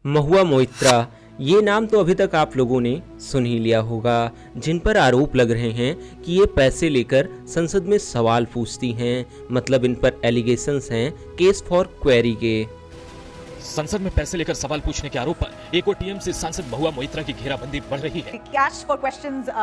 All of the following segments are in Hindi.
महुआ मोइत्रा, ये नाम तो अभी तक आप लोगों ने सुन ही लिया होगा, जिन पर आरोप लग रहे हैं कि ये पैसे लेकर संसद में सवाल पूछती हैं। मतलब इन पर एलिगेशंस हैं केस फॉर क्वेरी के। संसद में पैसे लेकर सवाल पूछने के आरोप पर एक और टीएमसी सांसद महुआ मोइत्रा की घेराबंदी बढ़ रही है। Cash for questions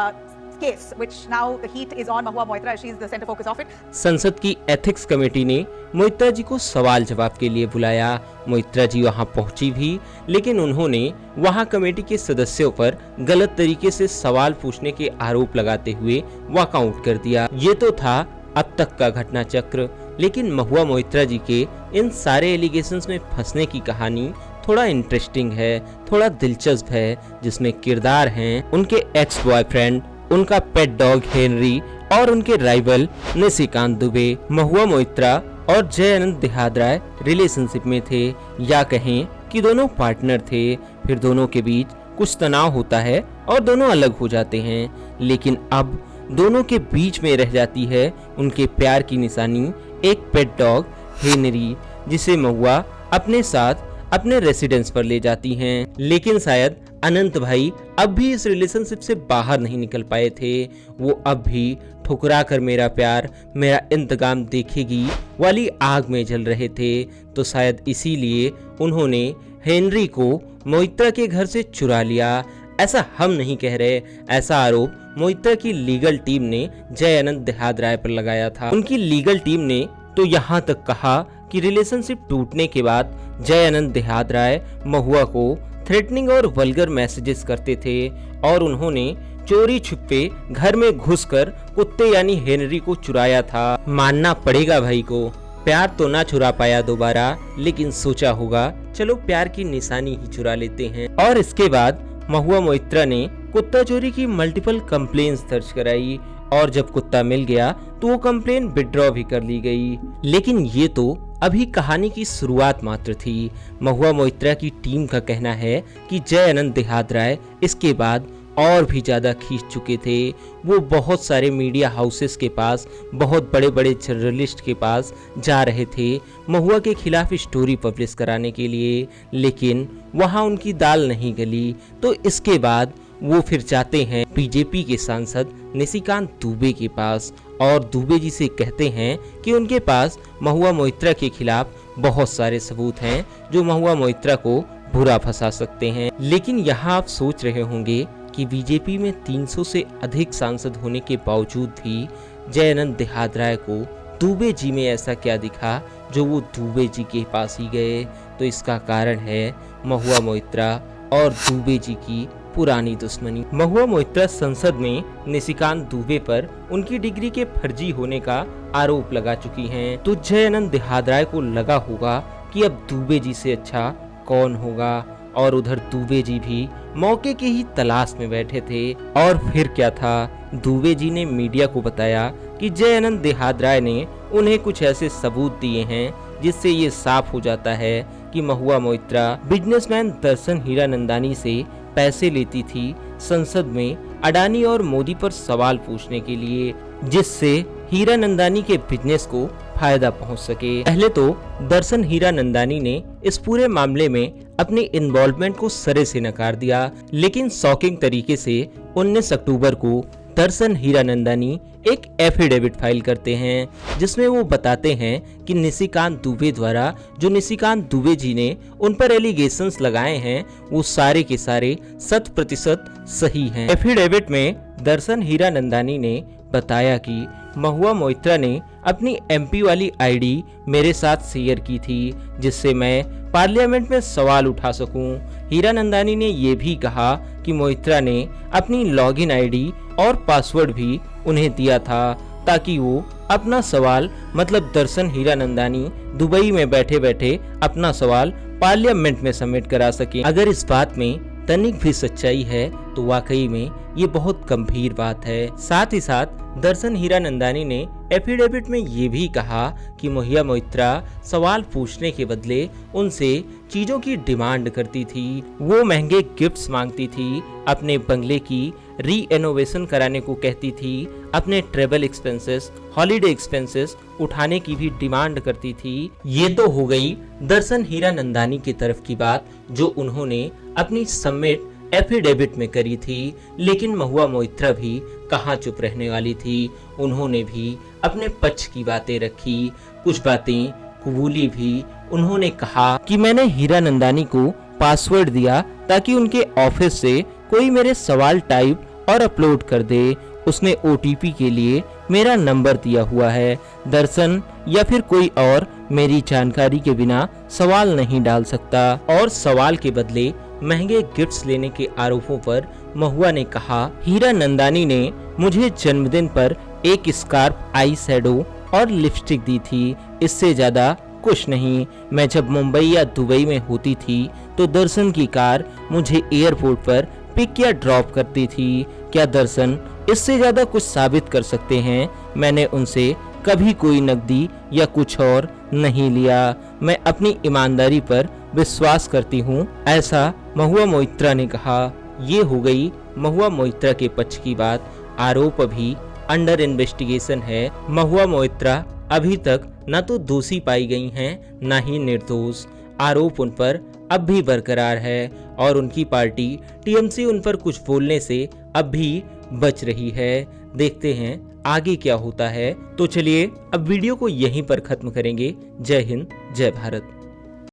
case, which now the heat is on Mahua Moitra. She is the center focus of it. संसद की एथिक्स कमेटी ने मोइत्रा जी को सवाल जवाब के लिए बुलाया। मोइत्रा जी वहां पहुंची भी, लेकिन उन्होंने वहां कमेटी के सदस्यों पर गलत तरीके से सवाल पूछने के आरोप लगाते हुए वॉकआउट कर दिया। ये तो था अब तक का घटना चक्र, लेकिन महुआ मोइत्रा जी के इन सारे एलिगेशंस में फंसने की कहानी थोड़ा इंटरेस्टिंग है, थोड़ा दिलचस्प है, जिसमें किरदार हैं उनके एक्स बॉयफ्रेंड, उनका पेट डॉग हेनरी और उनके राइवल निशिकांत दुबे। महुआ मोइत्रा और जय आनंद देहाद्राय रिलेशनशिप में थे, या कहें कि दोनों पार्टनर थे। फिर दोनों के बीच कुछ तनाव होता है और दोनों अलग हो जाते हैं, लेकिन अब दोनों के बीच में रह जाती है उनके प्यार की निशानी, एक पेट डॉग हेनरी, जिसे महुआ अपने साथ अपने रेसिडेंस पर ले जाती हैं। लेकिन शायद अनंत भाई अब भी इस रिलेशनशिप से बाहर नहीं निकल पाए थे। वो अब भी ठुकरा कर मेरा प्यार मेरा इंतकाम देखेगी वाली आग में जल रहे थे। तो शायद इसीलिए उन्होंने हेनरी को मोइत्रा के घर से चुरा लिया। ऐसा हम नहीं कह रहे, ऐसा आरोप मोइत्रा की लीगल टीम ने जय आनंद देहाद्राय पर लगाया था। उनकी लीगल टीम ने तो यहाँ तक कहा कि रिलेशनशिप टूटने के बाद जय आनंद देहाद्राय महुआ को थ्रेटनिंग और वल्गर मैसेजेस करते थे और उन्होंने चोरी छुपे घर में घुसकर कुत्ते यानी हेनरी को चुराया था। मानना पड़ेगा भाई को, प्यार तो ना चुरा पाया दोबारा, लेकिन सोचा होगा चलो प्यार की निशानी ही चुरा लेते हैं। और इसके बाद महुआ मोइत्रा ने कुत्ता चोरी की मल्टीपल कंप्लेंट्स दर्ज कराई और जब कुत्ता मिल गया तो वो कंप्लेन विड्रॉ भी कर ली गई। लेकिन ये तो अभी कहानी की शुरुआत मात्र थी। महुआ मोइत्रा की टीम का कहना है कि जय आनंद देहाद्राय इसके बाद और भी ज्यादा खींच चुके थे। वो बहुत सारे मीडिया हाउसेस के पास, बहुत बड़े बड़े जर्नलिस्ट के पास जा रहे थे महुआ के खिलाफ स्टोरी पब्लिश कराने के लिए, लेकिन वहां उनकी दाल नहीं गली। तो इसके बाद वो फिर जाते हैं बीजेपी के सांसद निशिकांत दुबे के पास और दुबे जी से कहते हैं कि उनके पास महुआ मोइत्रा के खिलाफ बहुत सारे सबूत हैं जो महुआ मोइत्रा को बुरा फंसा सकते हैं। लेकिन यहाँ आप सोच रहे होंगे कि बीजेपी में 300 से अधिक सांसद होने के बावजूद भी जय आनंद देहाद्राय को दुबे जी में ऐसा क्या दिखा जो वो दुबे जी के पास ही गए। तो इसका कारण है महुआ मोइत्रा और दुबे जी की पुरानी दुश्मनी। महुआ मोइत्रा संसद में निशिकांत दुबे पर उनकी डिग्री के फर्जी होने का आरोप लगा चुकी हैं। तो जय आनंद देहाद्राय को लगा होगा कि अब दुबे जी से अच्छा कौन होगा, और उधर दुबे जी भी मौके की ही तलाश में बैठे थे। और फिर क्या था, दुबे जी ने मीडिया को बताया कि जय आनंद देहाद्राय ने उन्हें कुछ ऐसे सबूत दिए हैं जिससे ये साफ हो जाता है कि महुआ मोइत्रा बिजनेसमैन दर्शन हीरानंदानी से पैसे लेती थी संसद में अडानी और मोदी पर सवाल पूछने के लिए, जिससे हीरानंदानी के बिजनेस को फायदा पहुंच सके। पहले तो दर्शन हीरानंदानी ने इस पूरे मामले में अपने इन्वॉल्वमेंट को सरे से नकार दिया, लेकिन शॉकिंग तरीके से 19 अक्टूबर को दर्शन हीरानंदानी एक एफिडेविट फाइल करते हैं जिसमें वो बताते हैं कि निशिकांत दुबे द्वारा जो निशिकांत दुबे जी ने उन पर एलिगेशंस लगाए हैं वो सारे के सारे 100% सही हैं। एफिडेविट में दर्शन हीरानंदानी ने बताया कि महुआ मोइत्रा ने अपनी एमपी वाली आईडी मेरे साथ शेयर की थी जिससे मैं पार्लियामेंट में सवाल उठा सकूं। हीरानंदानी ने ये भी कहा कि मोइत्रा ने अपनी लॉगिन आईडी और पासवर्ड भी उन्हें दिया था ताकि वो अपना सवाल, मतलब दर्शन हीरानंदानी दुबई में बैठे बैठे अपना सवाल पार्लियामेंट में सबमिट करा सके। अगर इस बात में तनिक भी सच्चाई है तो वाकई में ये बहुत गंभीर बात है। साथ ही साथ दर्शन हीरानंदानी ने एफिडेविट में ये भी कहा कि महुआ मोइत्रा सवाल पूछने के बदले उनसे चीजों की डिमांड करती थी। वो महंगे गिफ्ट्स मांगती थी, अपने बंगले की रीएनोवेशन कराने को कहती थी, अपने ट्रेवल एक्सपेंसेस, हॉलिडे एक्सपेंसेस उठाने की भी डिमांड करती थी। ये तो हो गई दर्शन हीरानंदानी की तरफ की बात, जो उन्होंने अपनी सबमिट एफिडेविट में करी थी। लेकिन महुआ मोइत्रा भी कहाँ चुप रहने वाली थी, उन्होंने भी अपने पक्ष की बातें रखी, कुछ बातें कबूली भी। उन्होंने कहा कि मैंने हीरानंदानी को पासवर्ड दिया ताकि उनके ऑफिस से कोई मेरे सवाल टाइप और अपलोड कर दे। उसने ओटीपी के लिए मेरा नंबर दिया हुआ है। दर्शन या फिर कोई और मेरी जानकारी के बिना सवाल नहीं डाल सकता। और सवाल के बदले महंगे गिफ्ट्स लेने के आरोपों पर महुआ ने कहा, हीरानंदानी ने मुझे जन्मदिन पर एक स्कार्फ, आई शैडो और लिपस्टिक दी थी, इससे ज्यादा कुछ नहीं। मैं जब मुंबई या दुबई में होती थी तो दर्शन की कार मुझे एयरपोर्ट पर पिक या ड्रॉप करती थी। क्या दर्शन इससे ज्यादा कुछ साबित कर सकते हैं? मैंने उनसे कभी कोई नकदी या कुछ और नहीं लिया। मैं अपनी ईमानदारी पर विश्वास करती हूँ, ऐसा महुआ मोइत्रा ने कहा। ये हो गई महुआ मोइत्रा के पक्ष की बात। आरोप अभी अंडर इन्वेस्टिगेशन है। महुआ मोइत्रा अभी तक न तो दोषी पाई गई हैं, न ही निर्दोष। आरोप उन पर अब भी बरकरार है और उनकी पार्टी टीएमसी उन पर कुछ बोलने से अब भी बच रही है। देखते हैं आगे क्या होता है। तो चलिए अब वीडियो को यहीं पर खत्म करेंगे। जय हिंद, जय भारत।